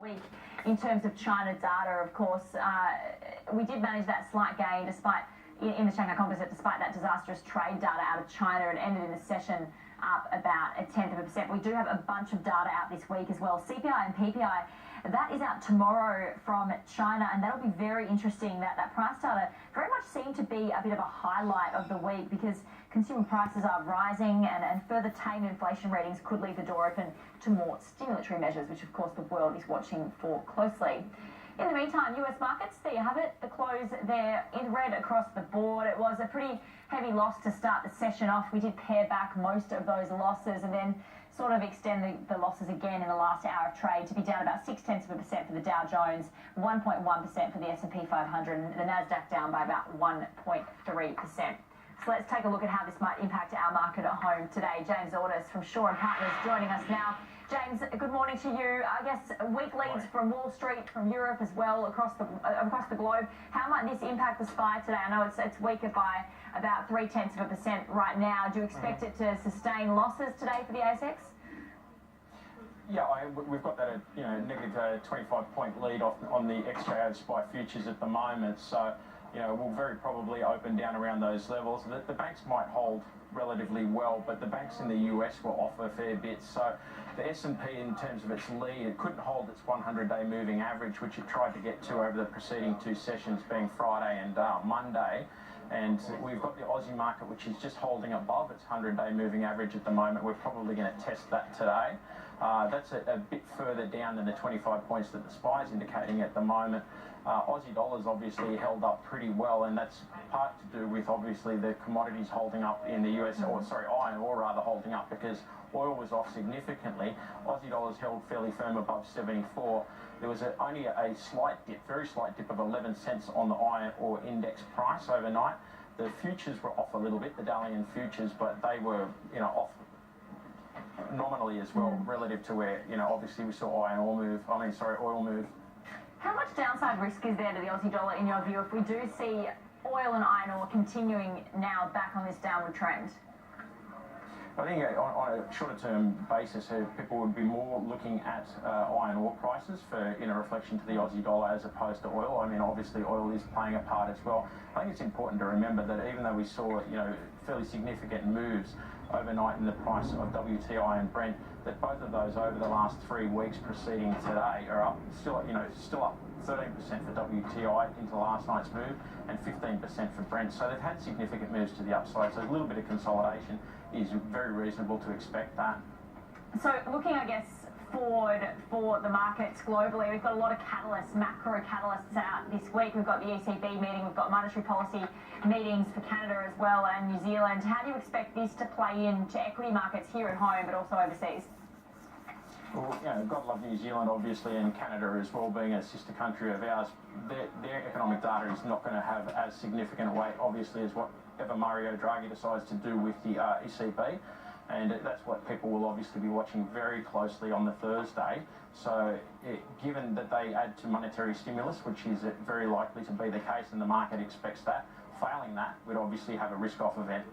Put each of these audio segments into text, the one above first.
Week in terms of China data, of course, we did manage that slight gain despite in the Shanghai Composite, despite that disastrous trade data out of China. It ended in the session up about 0.1%. We do have a bunch of data out this week as well. CPI and PPI, that is out tomorrow from China, and that'll be very interesting. That price data very much seemed to be a bit of a highlight of the week because consumer prices are rising and further tame inflation readings could leave the door open to more stimulatory measures, which of course the world is watching for closely. In the meantime, US markets, there you have it, the close there in red across the board. It was a pretty heavy loss to start the session off. We did pare back most of those losses and then sort of extend the losses again in the last hour of trade to be down about 0.6% for the Dow Jones, 1.1% for the S&P 500, and the Nasdaq down by about 1.3%. So let's take a look at how this might impact our market at home today. James Ordus from Shaw and Partners joining us now. James, good morning to you. I guess weak leads from Wall Street, from Europe as well, across the globe. How might this impact the SPY today? I know it's weaker by about 0.3% right now. Do you expect it to sustain losses today for the ASX? Yeah, we've got that negative 25-point lead on the XJO SPY futures at the moment. So we'll very probably open down around those levels. The banks might hold relatively well, but the banks in the US will offer a fair bit. So the S&P, in terms of its lead, it couldn't hold its 100-day moving average, which it tried to get to over the preceding two sessions, being Friday and Monday. And we've got the Aussie market, which is just holding above its 100-day moving average at the moment. We're probably going to test that today. That's a bit further down than the 25 points that the SPY is indicating at the moment. Aussie dollars obviously held up pretty well, and that's part to do with obviously the commodities holding up in the US, or sorry, iron ore rather holding up, because oil was off significantly. Aussie dollars held fairly firm above 74. There was only a slight dip, very slight dip of 11 cents on the iron ore index price overnight. The futures were off a little bit, the Dalian futures, but they were off nominally as well, relative to where obviously we saw oil move. How much downside risk is there to the Aussie dollar in your view if we do see oil and iron ore continuing now back on this downward trend? I think on a shorter term basis, people would be more looking at iron ore prices for reflection to the Aussie dollar as opposed to oil. I mean, obviously oil is playing a part as well. I think it's important to remember that even though we saw fairly significant moves overnight in the price of WTI and Brent, that both of those over the last 3 weeks preceding today are up, still up 13% for WTI into last night's move and 15% for Brent. So they've had significant moves to the upside. So a little bit of consolidation is very reasonable to expect that. So looking, I guess, forward for the markets globally, we've got a lot of catalysts, macro catalysts out this week. We've got the ECB meeting, we've got monetary policy meetings for Canada as well and New Zealand. How do you expect this to play into equity markets here at home but also overseas? Well, God love New Zealand, obviously, and Canada as well, being a sister country of ours. Their economic data is not going to have as significant a weight, obviously, as whatever Mario Draghi decides to do with the ECB. And that's what people will obviously be watching very closely on the Thursday. So given that they add to monetary stimulus, which is very likely to be the case, and the market expects that, failing that, we'd obviously have a risk-off event.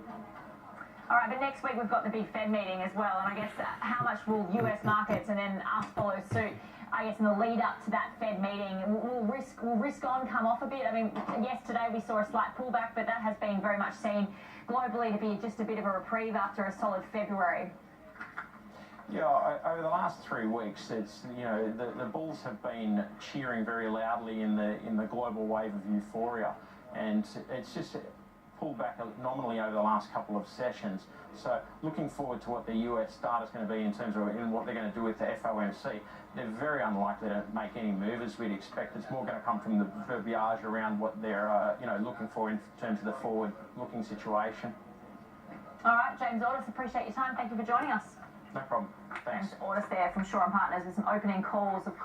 All right, but next week we've got the big Fed meeting as well, and I guess how much will US markets and then us follow suit? I guess in the lead up to that Fed meeting, will risk on come off a bit? I mean, yesterday we saw a slight pullback, but that has been very much seen globally to be just a bit of a reprieve after a solid February. Yeah, over the last 3 weeks, it's the bulls have been cheering very loudly in the global wave of euphoria, and it's just pulled back nominally over the last couple of sessions. So looking forward to what the US data is going to be in terms of what they're going to do with the FOMC. They're very unlikely to make any move as we'd expect. It's more going to come from the verbiage around what they're looking for in terms of the forward-looking situation. All right, James Ordus, appreciate your time. Thank you for joining us. No problem. Thanks. James Ordus there from Shaw and Partners with some opening calls, of course.